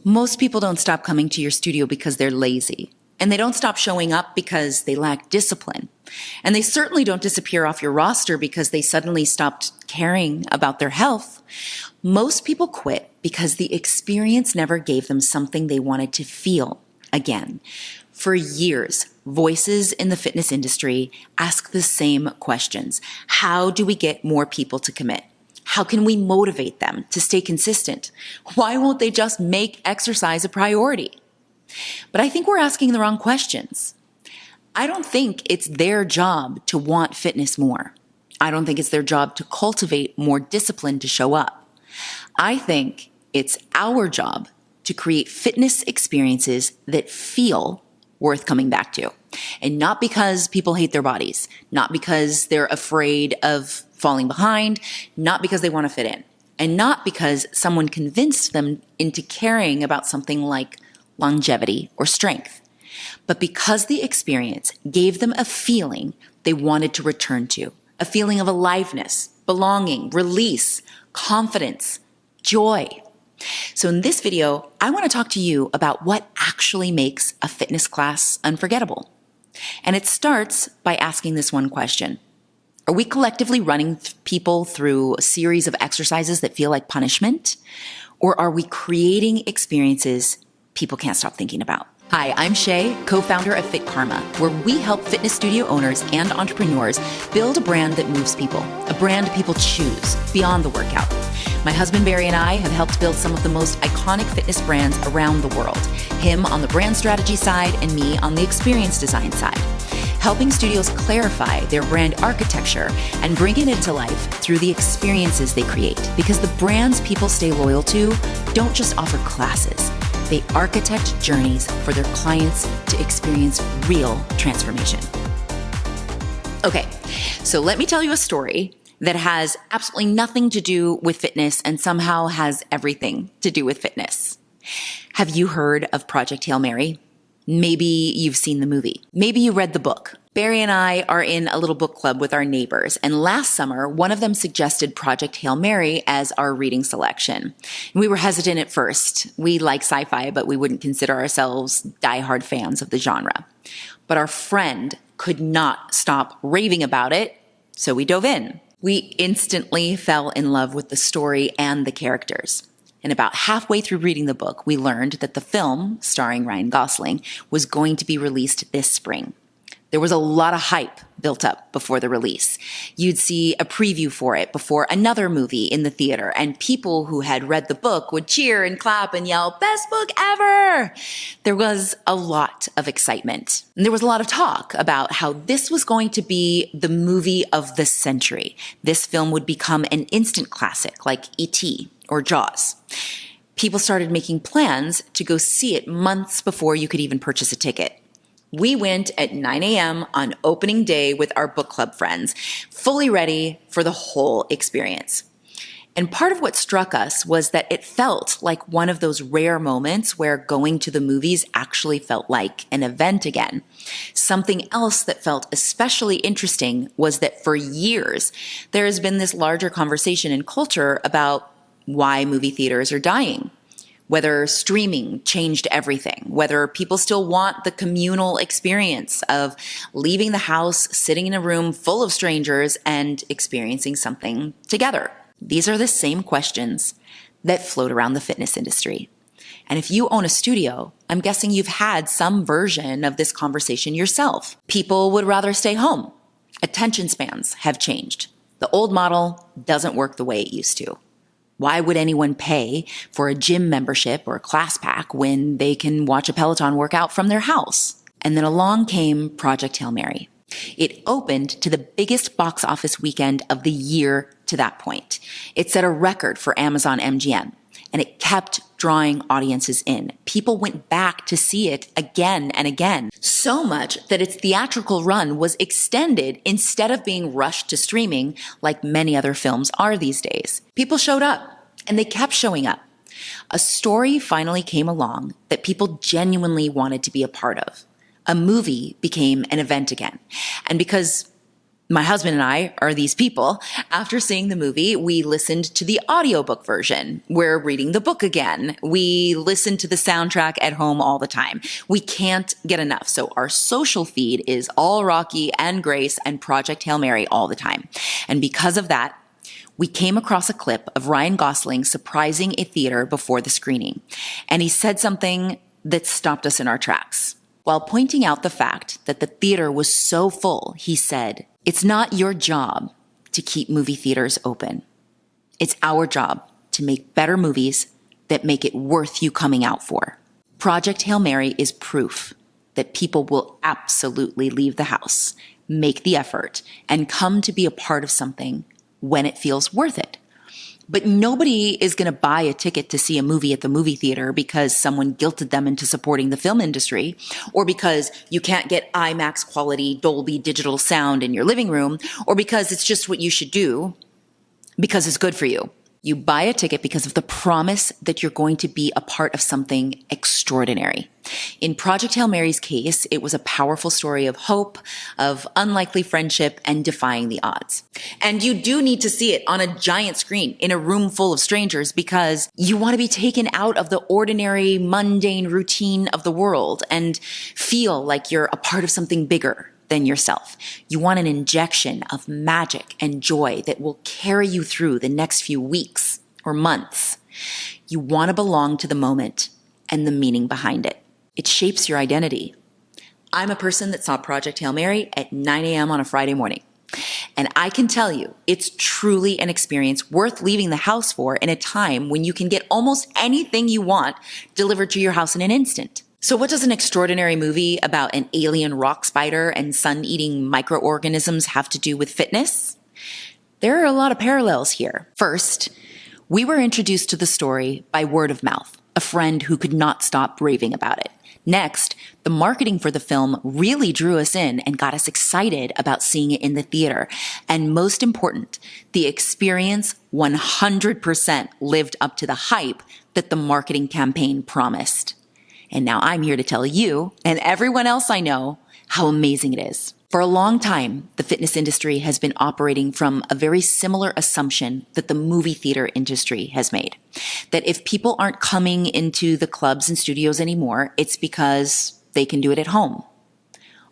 Most people don't stop coming to your studio because they're lazy. And they don't stop showing up because they lack discipline. And they certainly don't disappear off your roster because they suddenly stopped caring about their health. Most people quit because the experience never gave them something they wanted to feel again. For years, voices in the fitness industry ask the same questions. How do we get more people to commit? How can we motivate them to stay consistent? Why won't they just make exercise a priority? But I think we're asking the wrong questions. I don't think it's their job to want fitness more. I don't think it's their job to cultivate more discipline to show up. I think it's our job to create fitness experiences that feel worth coming back to. And not because people hate their bodies, not because they're afraid of falling behind, not because they want to fit in, and not because someone convinced them into caring about something like longevity or strength, but because the experience gave them a feeling they wanted to return to, a feeling of aliveness, belonging, release, confidence, joy. So in this video, I want to talk to you about what actually makes a fitness class unforgettable. And it starts by asking this one question. Are we collectively running people through a series of exercises that feel like punishment? Or are we creating experiences people can't stop thinking about? Hi, I'm Shay, co-founder of Fitcarma, where we help fitness studio owners and entrepreneurs build a brand that moves people, a brand people choose beyond the workout. My husband Barry and I have helped build some of the most iconic fitness brands around the world, him on the brand strategy side and me on the experience design side, helping studios clarify their brand architecture and bring it into life through the experiences they create, because the brands people stay loyal to don't just offer classes. They architect journeys for their clients to experience real transformation. Okay, so let me tell you a story that has absolutely nothing to do with fitness and somehow has everything to do with fitness. Have you heard of Project Hail Mary? Maybe you've seen the movie. Maybe you read the book. Barry and I are in a little book club with our neighbors, and last summer, one of them suggested Project Hail Mary as our reading selection. And we were hesitant at first. We like sci-fi, but we wouldn't consider ourselves diehard fans of the genre. But our friend could not stop raving about it, so we dove in. We instantly fell in love with the story and the characters. And about halfway through reading the book, we learned that the film, starring Ryan Gosling, was going to be released this spring. There was a lot of hype built up before the release. You'd see a preview for it before another movie in the theater, and people who had read the book would cheer and clap and yell, "Best book ever!" There was a lot of excitement. And there was a lot of talk about how this was going to be the movie of the century. This film would become an instant classic like E.T. or Jaws. People started making plans to go see it months before you could even purchase a ticket. We went at 9 a.m. on opening day with our book club friends, fully ready for the whole experience. And part of what struck us was that it felt like one of those rare moments where going to the movies actually felt like an event again. Something else that felt especially interesting was that for years, there has been this larger conversation in culture about why movie theaters are dying. Whether streaming changed everything, whether people still want the communal experience of leaving the house, sitting in a room full of strangers, and experiencing something together. These are the same questions that float around the fitness industry. And if you own a studio, I'm guessing you've had some version of this conversation yourself. People would rather stay home. Attention spans have changed. The old model doesn't work the way it used to. Why would anyone pay for a gym membership or a class pack when they can watch a Peloton workout from their house? And then along came Project Hail Mary. It opened to the biggest box office weekend of the year to that point. It set a record for Amazon MGM, and it kept drawing audiences in. People went back to see it again and again, so much that its theatrical run was extended instead of being rushed to streaming like many other films are these days. People showed up, and they kept showing up. A story finally came along that people genuinely wanted to be a part of. A movie became an event again. And because My husband and I are these people. After seeing the movie, we listened to the audiobook version. We're reading the book again. We listen to the soundtrack at home all the time. We can't get enough. So our social feed is all Rocky and Grace and Project Hail Mary all the time. And because of that, we came across a clip of Ryan Gosling surprising a theater before the screening. And he said something that stopped us in our tracks. While pointing out the fact that the theater was so full, he said, "It's not your job to keep movie theaters open. It's our job to make better movies that make it worth you coming out for." Project Hail Mary is proof that people will absolutely leave the house, make the effort, and come to be a part of something when it feels worth it. But nobody is going to buy a ticket to see a movie at the movie theater because someone guilted them into supporting the film industry, or because you can't get IMAX quality Dolby digital sound in your living room, or because it's just what you should do because it's good for you. You buy a ticket because of the promise that you're going to be a part of something extraordinary. In Project Hail Mary's case, it was a powerful story of hope, of unlikely friendship, and defying the odds. And you do need to see it on a giant screen in a room full of strangers because you want to be taken out of the ordinary, mundane routine of the world and feel like you're a part of something bigger than yourself. You want an injection of magic and joy that will carry you through the next few weeks or months. You want to belong to the moment and the meaning behind it. It shapes your identity. I'm a person that saw Project Hail Mary at 9 a.m. on a Friday morning. And I can tell you, it's truly an experience worth leaving the house for in a time when you can get almost anything you want delivered to your house in an instant. So what does an extraordinary movie about an alien rock spider and sun-eating microorganisms have to do with fitness? There are a lot of parallels here. First, we were introduced to the story by word of mouth, a friend who could not stop raving about it. Next, the marketing for the film really drew us in and got us excited about seeing it in the theater. And most important, the experience 100% lived up to the hype that the marketing campaign promised. And now I'm here to tell you and everyone else I know how amazing it is. For a long time, the fitness industry has been operating from a very similar assumption that the movie theater industry has made. That if people aren't coming into the clubs and studios anymore, it's because they can do it at home.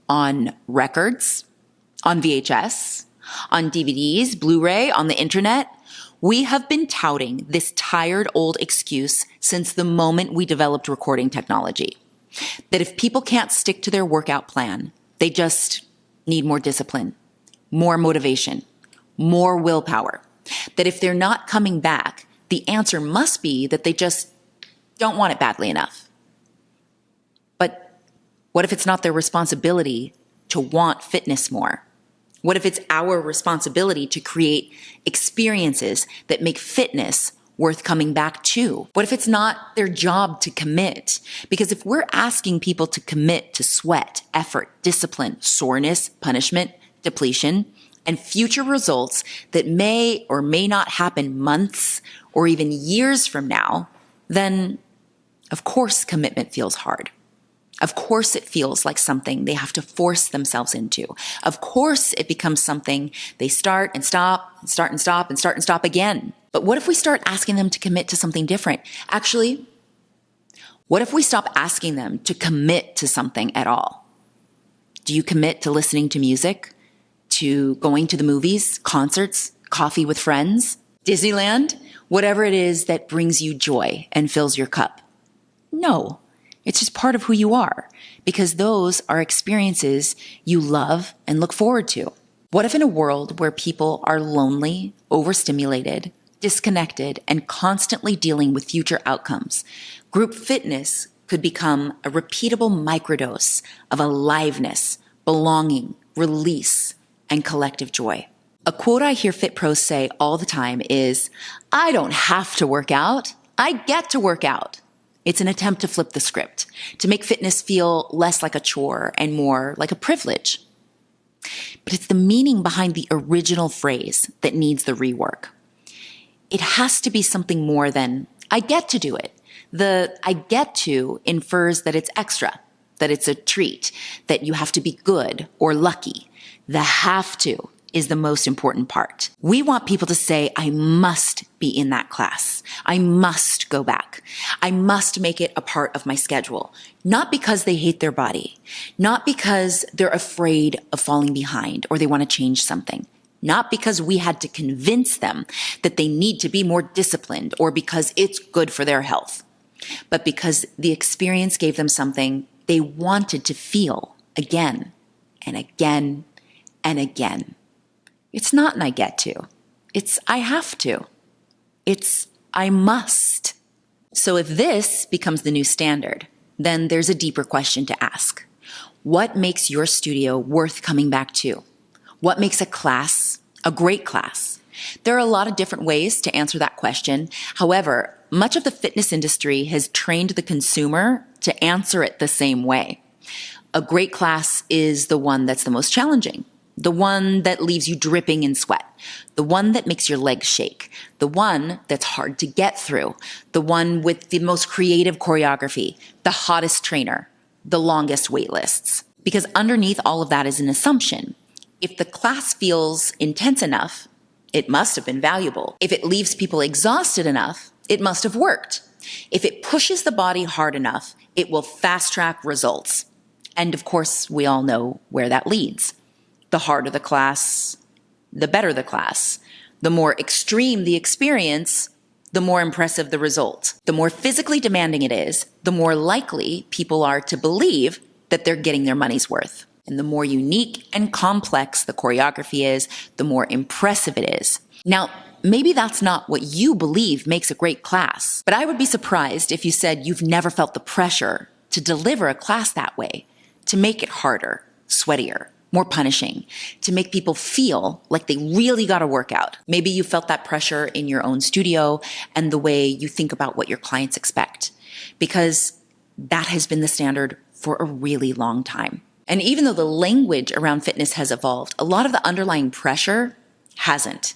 On records, on VHS, on DVDs, Blu-ray, on the internet. We have been touting this tired old excuse since the moment we developed recording technology. That if people can't stick to their workout plan, they just need more discipline, more motivation, more willpower. That if they're not coming back, the answer must be that they just don't want it badly enough. But what if it's not their responsibility to want fitness more? What if it's our responsibility to create experiences that make fitness worth coming back to? What if it's not their job to commit? Because if we're asking people to commit to sweat, effort, discipline, soreness, punishment, depletion, and future results that may or may not happen months or even years from now, then of course commitment feels hard. Of course it feels like something they have to force themselves into. Of course it becomes something they start and stop and start and stop and start and stop again. But what if we start asking them to commit to something different? Actually, what if we stop asking them to commit to something at all? Do you commit to listening to music, to going to the movies, concerts, coffee with friends, Disneyland, whatever it is that brings you joy and fills your cup? No. It's just part of who you are, because those are experiences you love and look forward to. What if in a world where people are lonely, overstimulated, disconnected, and constantly dealing with future outcomes, group fitness could become a repeatable microdose of aliveness, belonging, release, and collective joy? A quote I hear fit pros say all the time is, "I don't have to work out. I get to work out." It's an attempt to flip the script, to make fitness feel less like a chore and more like a privilege. But it's the meaning behind the original phrase that needs the rework. It has to be something more than, "I get to do it." The "I get to" infers that it's extra, that it's a treat, that you have to be good or lucky. The "have to" is the most important part. We want people to say, I must be in that class. I must go back. I must make it a part of my schedule. Not because they hate their body, not because they're afraid of falling behind or they want to change something, not because we had to convince them that they need to be more disciplined or because it's good for their health, but because the experience gave them something they wanted to feel again and again and again. It's not an I get to. It's I have to. It's I must. So if this becomes the new standard, then there's a deeper question to ask. What makes your studio worth coming back to? What makes a class a great class? There are a lot of different ways to answer that question. However, much of the fitness industry has trained the consumer to answer it the same way. A great class is the one that's the most challenging, the one that leaves you dripping in sweat, the one that makes your legs shake, the one that's hard to get through, the one with the most creative choreography, the hottest trainer, the longest wait lists. Because underneath all of that is an assumption. If the class feels intense enough, it must have been valuable. If it leaves people exhausted enough, it must have worked. If it pushes the body hard enough, it will fast track results. And of course, we all know where that leads. The harder the class, the better the class. The more extreme the experience, the more impressive the result. The more physically demanding it is, the more likely people are to believe that they're getting their money's worth. And the more unique and complex the choreography is, the more impressive it is. Now, maybe that's not what you believe makes a great class, but I would be surprised if you said you've never felt the pressure to deliver a class that way, to make it harder, sweatier, more punishing, to make people feel like they really got to work out. Maybe you felt that pressure in your own studio and the way you think about what your clients expect, because that has been the standard for a really long time. And even though the language around fitness has evolved, a lot of the underlying pressure hasn't.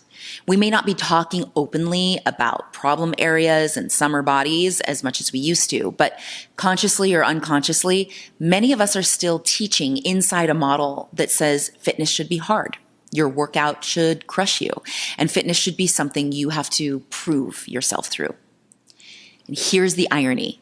We may not be talking openly about problem areas and summer bodies as much as we used to, but consciously or unconsciously, many of us are still teaching inside a model that says fitness should be hard. Your workout should crush you, and fitness should be something you have to prove yourself through. And here's the irony.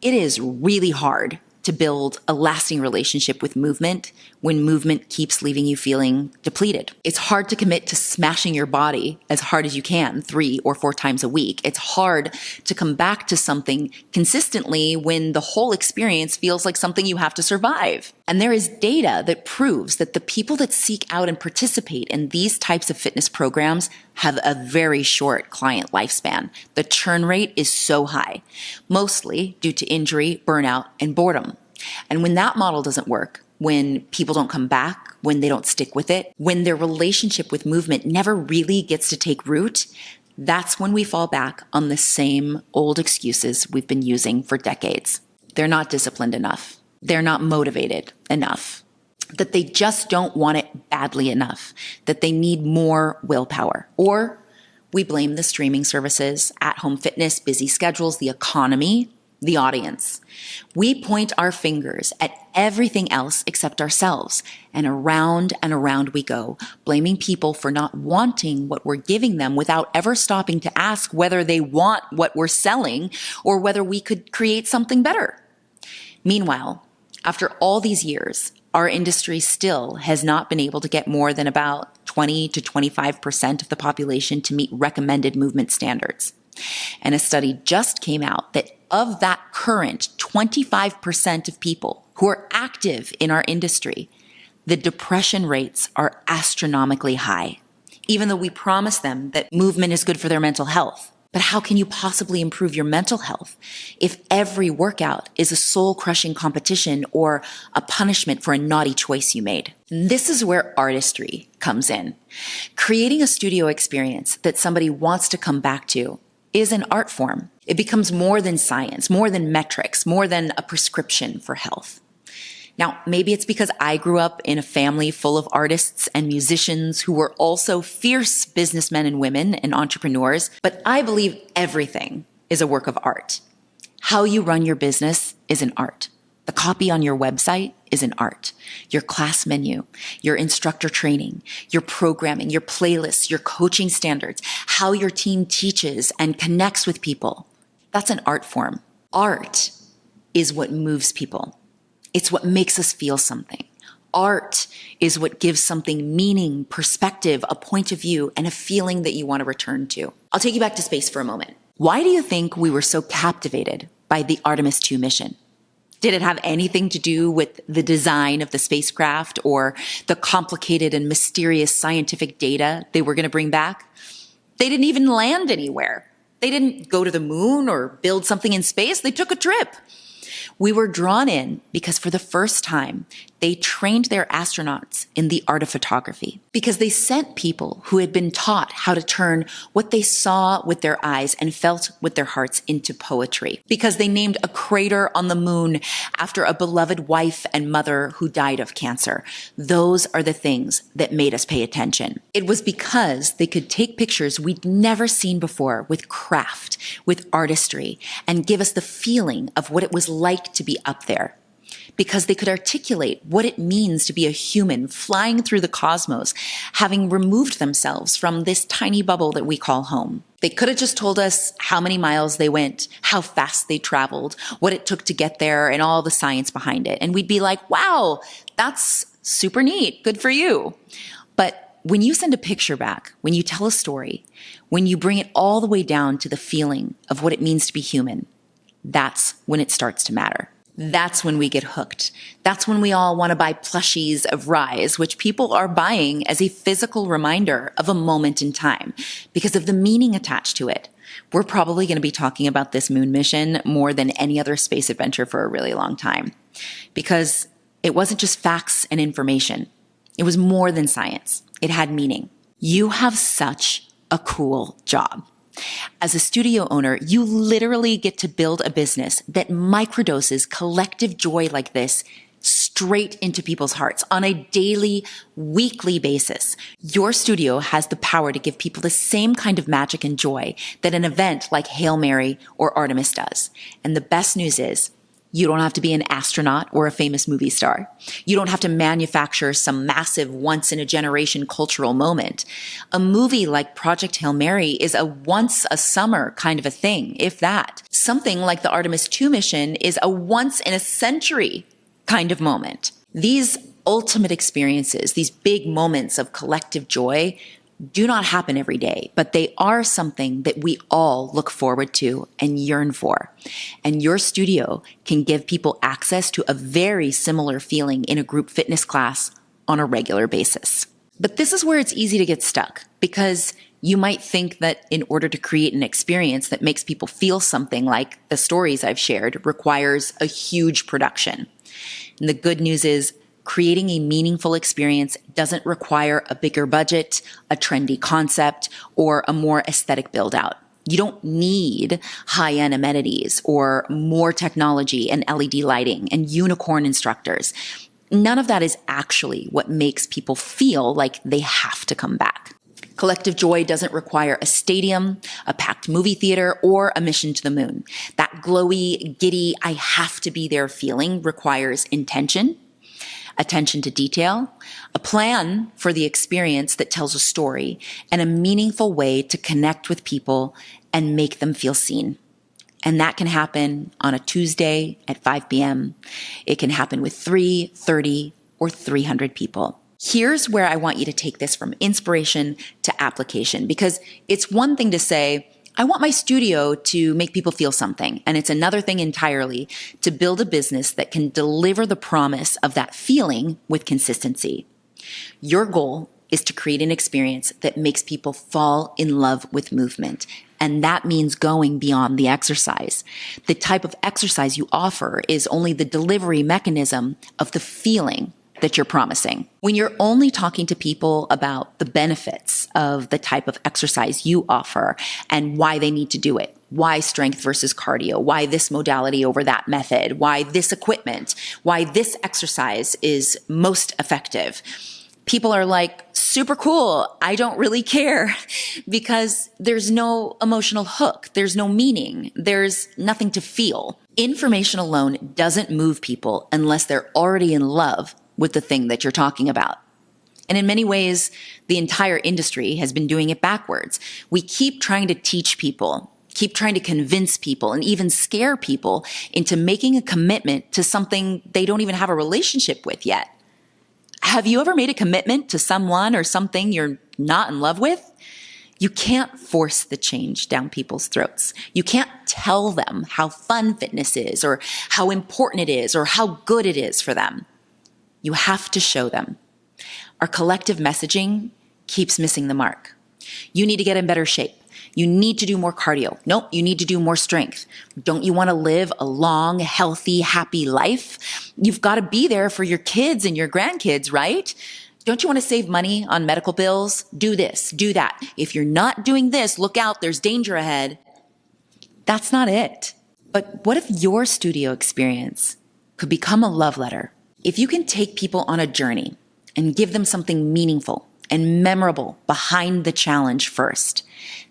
It is really hard to build a lasting relationship with movement when movement keeps leaving you feeling depleted. It's hard to commit to smashing your body as hard as you can 3 or 4 times a week. It's hard to come back to something consistently when the whole experience feels like something you have to survive. And there is data that proves that the people that seek out and participate in these types of fitness programs have a very short client lifespan. The churn rate is so high, mostly due to injury, burnout, and boredom. And when that model doesn't work, when people don't come back, when they don't stick with it, when their relationship with movement never really gets to take root, that's when we fall back on the same old excuses we've been using for decades. They're not disciplined enough. They're not motivated enough. That they just don't want it badly enough. That they need more willpower. Or we blame the streaming services, at-home fitness, busy schedules, the economy, the audience. We point our fingers at everything else except ourselves, and around we go, blaming people for not wanting what we're giving them without ever stopping to ask whether they want what we're selling or whether we could create something better. Meanwhile, after all these years, our industry still has not been able to get more than about 20 to 25% of the population to meet recommended movement standards. And a study just came out that of that current 25% of people who are active in our industry, the depression rates are astronomically high, even though we promise them that movement is good for their mental health. But how can you possibly improve your mental health if every workout is a soul-crushing competition or a punishment for a naughty choice you made? And this is where artistry comes in. Creating a studio experience that somebody wants to come back to is an art form. It becomes more than science, more than metrics, more than a prescription for health. Now, maybe it's because I grew up in a family full of artists and musicians who were also fierce businessmen and women and entrepreneurs, but I believe everything is a work of art. How you run your business is an art. The copy on your website is an art. Your class menu, your instructor training, your programming, your playlists, your coaching standards, how your team teaches and connects with people. That's an art form. Art is what moves people. It's what makes us feel something. Art is what gives something meaning, perspective, a point of view, and a feeling that you want to return to. I'll take you back to space for a moment. Why do you think we were so captivated by the Artemis II mission? Did it have anything to do with the design of the spacecraft or the complicated and mysterious scientific data they were going to bring back? They didn't even land anywhere. They didn't go to the moon or build something in space. They took a trip. We were drawn in because for the first time, they trained their astronauts in the art of photography, because they sent people who had been taught how to turn what they saw with their eyes and felt with their hearts into poetry, because they named a crater on the moon after a beloved wife and mother who died of cancer. Those are the things that made us pay attention. It was because they could take pictures we'd never seen before with craft, with artistry, and give us the feeling of what it was like to be up there. Because they could articulate what it means to be a human flying through the cosmos, having removed themselves from this tiny bubble that we call home. They could have just told us how many miles they went, how fast they traveled, what it took to get there, and all the science behind it. And we'd be like, wow, that's super neat. Good for you. But when you send a picture back, when you tell a story, when you bring it all the way down to the feeling of what it means to be human, that's when it starts to matter. That's when we get hooked. That's when we all want to buy plushies of Rise, which people are buying as a physical reminder of a moment in time because of the meaning attached to it. We're probably going to be talking about this moon mission more than any other space adventure for a really long time, because it wasn't just facts and information. It was more than science. It had meaning. You have such a cool job. As a studio owner, you literally get to build a business that microdoses collective joy like this straight into people's hearts on a daily, weekly basis. Your studio has the power to give people the same kind of magic and joy that an event like Hail Mary or Artemis does. And the best news is, you don't have to be an astronaut or a famous movie star. You don't have to manufacture some massive once-in-a-generation cultural moment. A movie like Project Hail Mary is a once-a-summer kind of a thing, if that. Something like the Artemis II mission is a once-in-a-century kind of moment. These ultimate experiences, these big moments of collective joy, do not happen every day, but they are something that we all look forward to and yearn for. And your studio can give people access to a very similar feeling in a group fitness class on a regular basis. But this is where it's easy to get stuck, because you might think that in order to create an experience that makes people feel something like the stories I've shared requires a huge production. And the good news is, creating a meaningful experience doesn't require a bigger budget, a trendy concept, or a more aesthetic build out. You don't need high-end amenities or more technology and LED lighting and unicorn instructors. None of that is actually what makes people feel like they have to come back. Collective joy doesn't require a stadium, a packed movie theater, or a mission to the moon. That glowy, giddy, I have to be there feeling requires intention, attention to detail, a plan for the experience that tells a story, and a meaningful way to connect with people and make them feel seen. And that can happen on a Tuesday at 5 p.m. It can happen with 3, 30, or 300 people. Here's where I want you to take this from inspiration to application, because it's one thing to say, I want my studio to make people feel something. And it's another thing entirely to build a business that can deliver the promise of that feeling with consistency. Your goal is to create an experience that makes people fall in love with movement. And that means going beyond the exercise. The type of exercise you offer is only the delivery mechanism of the feeling that you're promising. When you're only talking to people about the benefits of the type of exercise you offer and why they need to do it, why strength versus cardio, why this modality over that method, why this equipment, why this exercise is most effective, people are like, super cool, I don't really care, because there's no emotional hook, there's no meaning, there's nothing to feel. Information alone doesn't move people unless they're already in love with the thing that you're talking about. And in many ways, the entire industry has been doing it backwards. We keep trying to teach people, keep trying to convince people, and even scare people into making a commitment to something they don't even have a relationship with yet. Have you ever made a commitment to someone or something you're not in love with? You can't force the change down people's throats. You can't tell them how fun fitness is or how important it is or how good it is for them. You have to show them. Our collective messaging keeps missing the mark. You need to get in better shape. You need to do more cardio. Nope, you need to do more strength. Don't you want to live a long, healthy, happy life? You've got to be there for your kids and your grandkids, right? Don't you want to save money on medical bills? Do this, do that. If you're not doing this, look out, there's danger ahead. That's not it. But what if your studio experience could become a love letter? If you can take people on a journey and give them something meaningful and memorable behind the challenge first,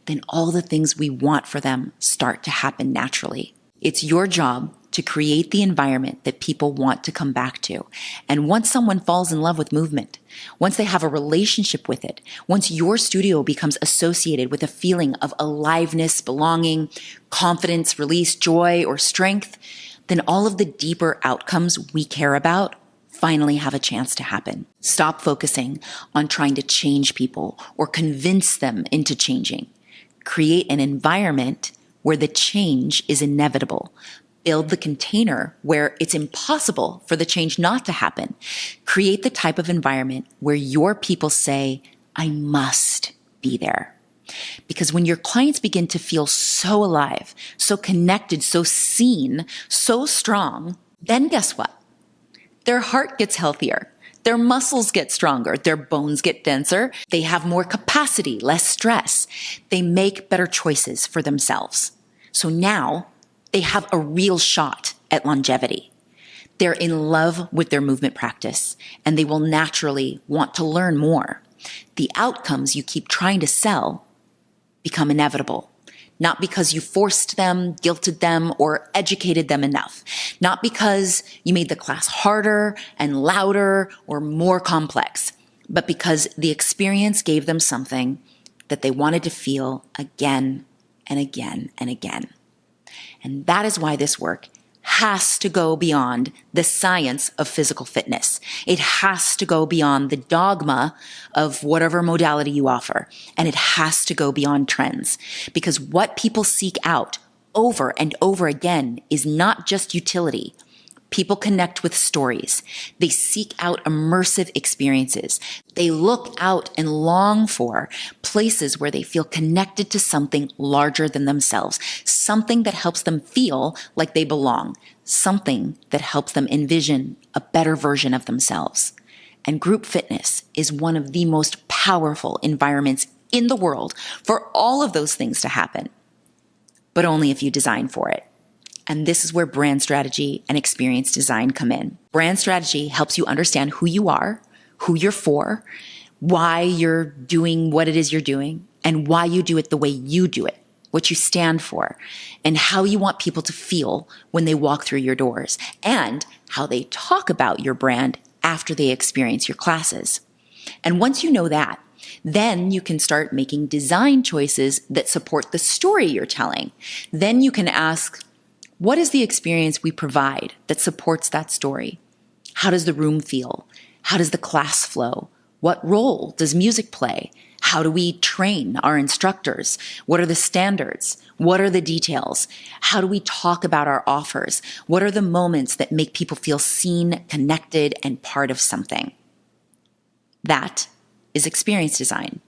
then all the things we want for them start to happen naturally. It's your job to create the environment that people want to come back to. And once someone falls in love with movement, once they have a relationship with it, once your studio becomes associated with a feeling of aliveness, belonging, confidence, release, joy, or strength, then all of the deeper outcomes we care about finally have a chance to happen. Stop focusing on trying to change people or convince them into changing. Create an environment where the change is inevitable. Build the container where it's impossible for the change not to happen. Create the type of environment where your people say, I must be there. Because when your clients begin to feel so alive, so connected, so seen, so strong, then guess what? Their heart gets healthier. Their muscles get stronger. Their bones get denser. They have more capacity, less stress. They make better choices for themselves. So now they have a real shot at longevity. They're in love with their movement practice, and they will naturally want to learn more. The outcomes you keep trying to sell become inevitable. Not because you forced them, guilted them, or educated them enough. Not because you made the class harder and louder or more complex, but because the experience gave them something that they wanted to feel again and again and again. And that is why this work has to go beyond the science of physical fitness. It has to go beyond the dogma of whatever modality you offer. And it has to go beyond trends. Because what people seek out over and over again is not just utility. People connect with stories. They seek out immersive experiences. They look out and long for places where they feel connected to something larger than themselves, something that helps them feel like they belong, something that helps them envision a better version of themselves. And group fitness is one of the most powerful environments in the world for all of those things to happen, but only if you design for it. And this is where brand strategy and experience design come in. Brand strategy helps you understand who you are, who you're for, why you're doing what it is you're doing, and why you do it the way you do it, what you stand for, and how you want people to feel when they walk through your doors, and how they talk about your brand after they experience your classes. And once you know that, then you can start making design choices that support the story you're telling. Then you can ask, what is the experience we provide that supports that story? How does the room feel? How does the class flow? What role does music play? How do we train our instructors? What are the standards? What are the details? How do we talk about our offers? What are the moments that make people feel seen, connected, and part of something? That is experience design.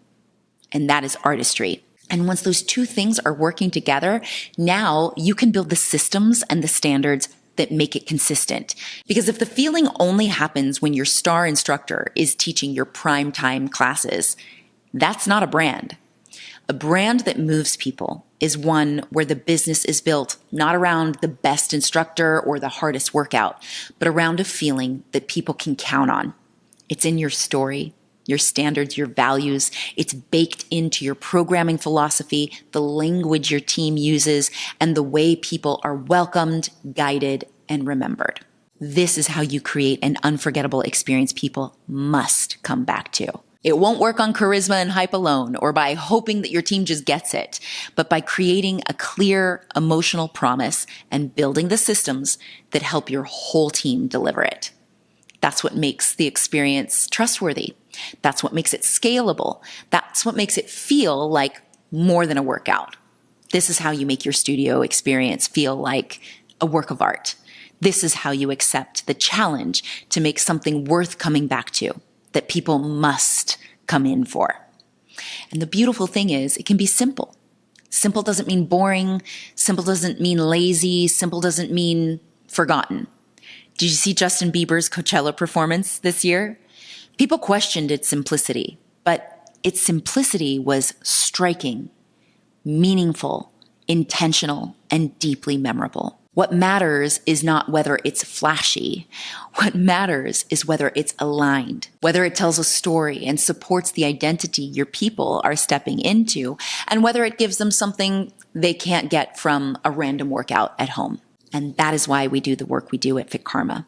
And that is artistry. And once those two things are working together, now you can build the systems and the standards that make it consistent. Because if the feeling only happens when your star instructor is teaching your prime time classes, that's not a brand. A brand that moves people is one where the business is built not around the best instructor or the hardest workout, but around a feeling that people can count on. It's in your story. your standards, your values. It's baked into your programming philosophy, the language your team uses, and the way people are welcomed, guided, and remembered. This is how you create an unforgettable experience people must come back to. It won't work on charisma and hype alone, or by hoping that your team just gets it, but by creating a clear emotional promise and building the systems that help your whole team deliver it. That's what makes the experience trustworthy. That's what makes it scalable. That's what makes it feel like more than a workout. This is how you make your studio experience feel like a work of art. This is how you accept the challenge to make something worth coming back to, that people must come in for. And the beautiful thing is, it can be simple. Simple doesn't mean boring. Simple doesn't mean lazy. Simple doesn't mean forgotten. Did you see Justin Bieber's Coachella performance this year? People questioned its simplicity, but its simplicity was striking, meaningful, intentional, and deeply memorable. What matters is not whether it's flashy. What matters is whether it's aligned, whether it tells a story and supports the identity your people are stepping into, and whether it gives them something they can't get from a random workout at home. And that is why we do the work we do at Fitcarma.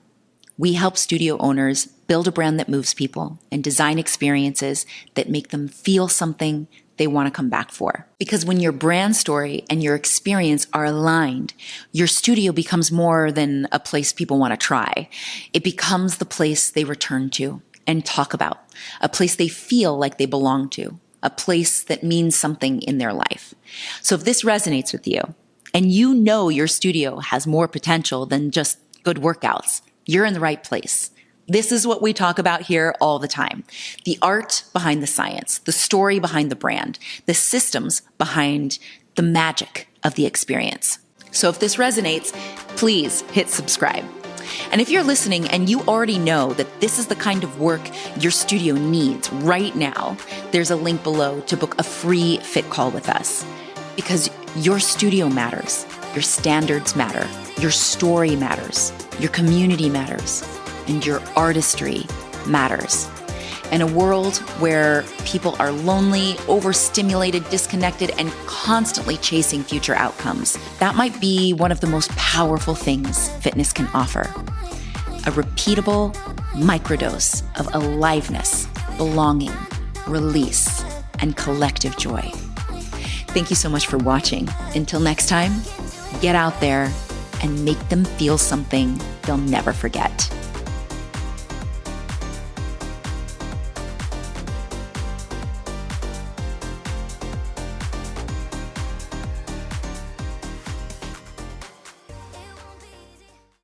We help studio owners build a brand that moves people and design experiences that make them feel something they want to come back for. Because when your brand story and your experience are aligned, your studio becomes more than a place people want to try. It becomes the place they return to and talk about, a place they feel like they belong to, a place that means something in their life. So if this resonates with you, and you know your studio has more potential than just good workouts, you're in the right place. This is what we talk about here all the time. The art behind the science, the story behind the brand, the systems behind the magic of the experience. So if this resonates, please hit subscribe. And if you're listening and you already know that this is the kind of work your studio needs right now, there's a link below to book a free fit call with us. Because your studio matters, your standards matter, your story matters, your community matters, and your artistry matters. In a world where people are lonely, overstimulated, disconnected, and constantly chasing future outcomes, that might be one of the most powerful things fitness can offer. A repeatable microdose of aliveness, belonging, release, and collective joy. Thank you so much for watching. Until next time, get out there and make them feel something they'll never forget.